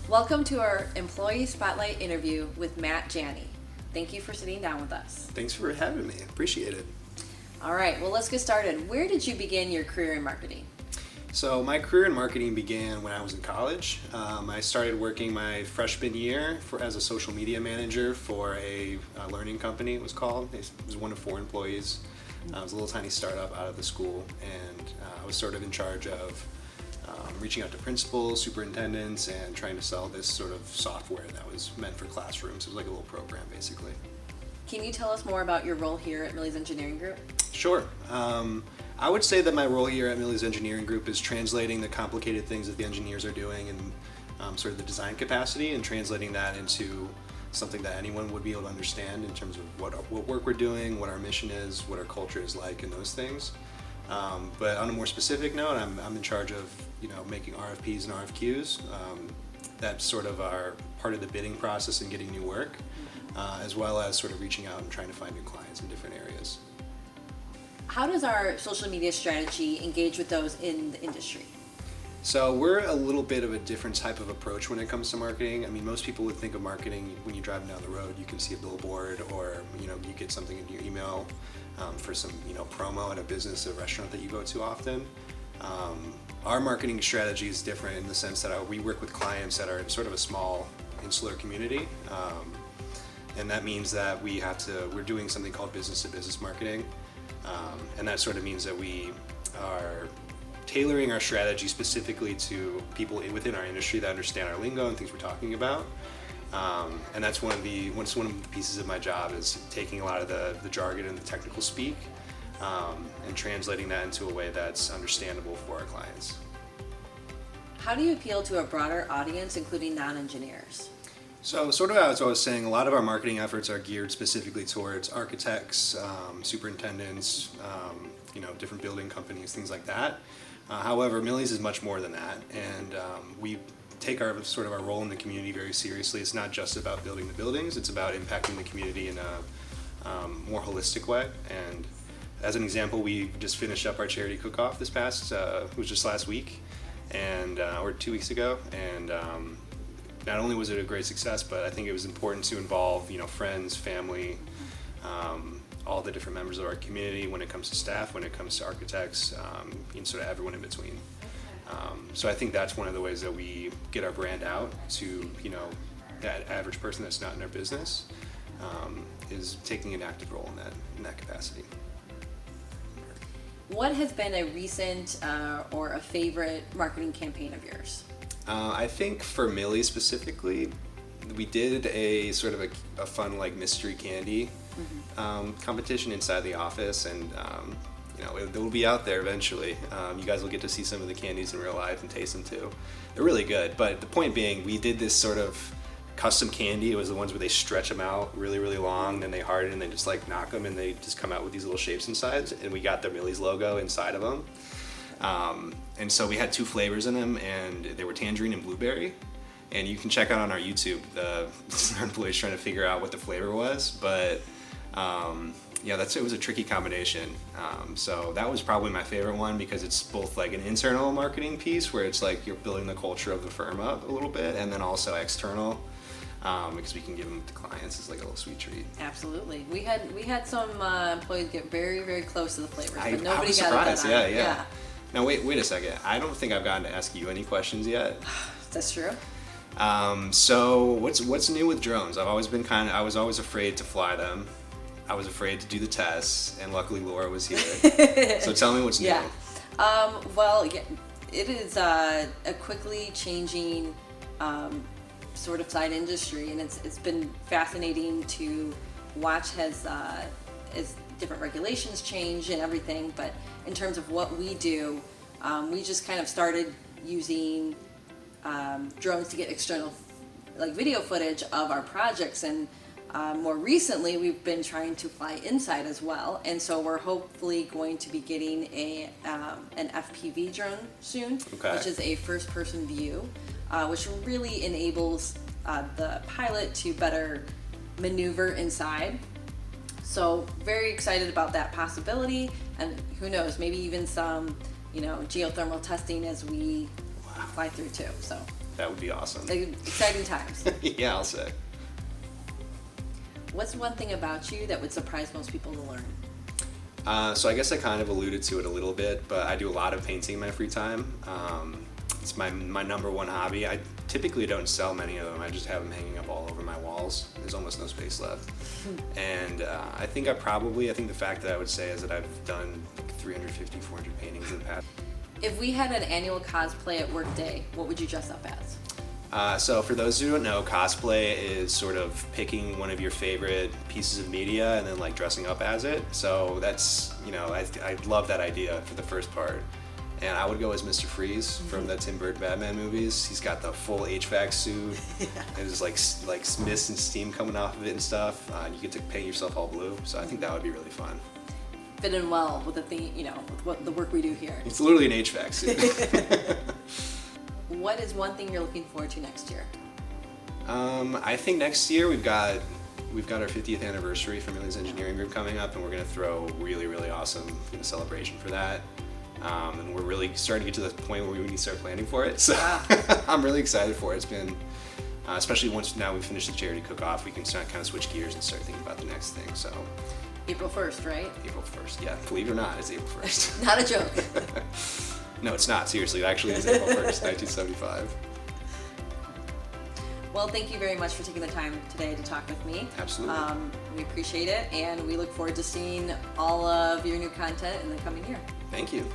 Welcome to our Employee Spotlight interview with Matt Janney. Thank you for sitting down with us. Thanks for having me. Appreciate it. All right, well, let's get started. Where did you begin your career in marketing? So my career in marketing began when I was in college. I started working my freshman year as a social media manager for a learning company, it was called. It was one of 4 employees. It was a little tiny startup out of the school, and I was sort of in charge of reaching out to principals, superintendents, and trying to sell this sort of software that was meant for classrooms. It was like a little program, basically. Can you tell us more about your role here at Millies Engineering Group? Sure. I would say that my role here at Millies Engineering Group is translating the complicated things that the engineers are doing in sort of the design capacity and translating that into something that anyone would be able to understand in terms of what work we're doing, what our mission is, what our culture is like, and those things. But on a more specific note, I'm in charge of making RFPs and RFQs. That's sort of our part of the bidding process and getting new work, as well as sort of reaching out and trying to find new clients in different areas. How does our social media strategy engage with those in the industry? So we're a little bit of a different type of approach when it comes to marketing. I mean, most people would think of marketing when you're driving down the road. You can see a billboard, or you get something in your email for some promo at a business, a restaurant that you go to often. Our marketing strategy is different in the sense that we work with clients that are in sort of a small insular community, and that means that we're doing something called business-to-business marketing, and that sort of means that we are tailoring our strategy specifically to people within our industry that understand our lingo and things we're talking about. And that's one of the pieces of my job, is taking a lot of the jargon and the technical speak and translating that into a way that's understandable for our clients. How do you appeal to a broader audience, including non-engineers? So sort of as I was saying, a lot of our marketing efforts are geared specifically towards architects, superintendents, different building companies, things like that. However, Millies is much more than that, and we take our role in the community very seriously. It's not just about building the buildings, it's about impacting the community in a more holistic way. And as an example, we just finished up our charity cook-off it was just last week, or 2 weeks ago, and not only was it a great success, but I think it was important to involve friends, family, all the different members of our community when it comes to staff, when it comes to architects, and sort of everyone in between. So I think that's one of the ways that we get our brand out to that average person that's not in our business, is taking an active role in that capacity. What has been a recent or a favorite marketing campaign of yours? I think for Millies specifically, we did a sort of a fun mystery candy competition inside the office, and it will be out there eventually. You guys will get to see some of the candies in real life and taste them too. They're really good, but the point being, we did this sort of custom candy. It was the ones where they stretch them out really, really long, then they harden, and they just knock them, and they just come out with these little shapes inside, and we got the Millies logo inside of them. And so we had 2 flavors in them, and they were tangerine and blueberry. And you can check out on our YouTube our employees trying to figure out what the flavor was, but it was a tricky combination. So that was probably my favorite one, because it's both an internal marketing piece where it's you're building the culture of the firm up a little bit, and then also external, because we can give them to clients as a little sweet treat. Absolutely. We had some employees get very, very close to the flavors, but nobody I was got it surprised. done. Yeah. Now wait a second. I don't think I've gotten to ask you any questions yet. That's true. So what's new with drones? I was always afraid to fly them. I was afraid to do the tests, and luckily Laura was here. So tell me what's new. Yeah. It is a quickly changing sort of side industry, and it's been fascinating to watch as different regulations change and everything. But in terms of what we do, we just kind of started using drones to get external video footage of our projects, and more recently we've been trying to fly inside as well, and so we're hopefully going to be getting an FPV drone soon, okay, which is a first person view, which really enables the pilot to better maneuver inside. So very excited about that possibility, and who knows, maybe even some geothermal testing as we fly through too. So that would be awesome. Exciting times. Yeah, I'll say. What's one thing about you that would surprise most people to learn? So I guess I kind of alluded to it a little bit, but I do a lot of painting in my free time. It's my number one hobby. I typically don't sell many of them. I just have them hanging up all over my walls. There's almost no space left. And I think the fact that I would say is that I've done like 350, 400 paintings in the past. If we had an annual cosplay at work day, what would you dress up as? So for those who don't know, cosplay is sort of picking one of your favorite pieces of media and then like dressing up as it. So that's, I love that idea for the first part. And I would go as Mr. Freeze from the Tim Burton Batman movies. He's got the full HVAC suit. There's like mist and steam coming off of it and stuff. You get to paint yourself all blue. So I think that would be really fun. Fit in well with the thing, with what the work we do here. It's literally an HVAC suit. What is one thing you're looking forward to next year? I think next year we've got our 50th anniversary for Millies Engineering Group coming up, and we're going to throw a really, really awesome celebration for that. And we're really starting to get to the point where we need to start planning for it. So I'm really excited for it. It's been, especially once now we've finished the charity cook-off, we can start kind of switch gears and start thinking about the next thing. So April 1st, right? April 1st, yeah. Believe it or not, it's April 1st. Not a joke. No, it's not. Seriously, it actually is April 1st, 1975. Well, thank you very much for taking the time today to talk with me. Absolutely. We appreciate it, and we look forward to seeing all of your new content in the coming year. Thank you.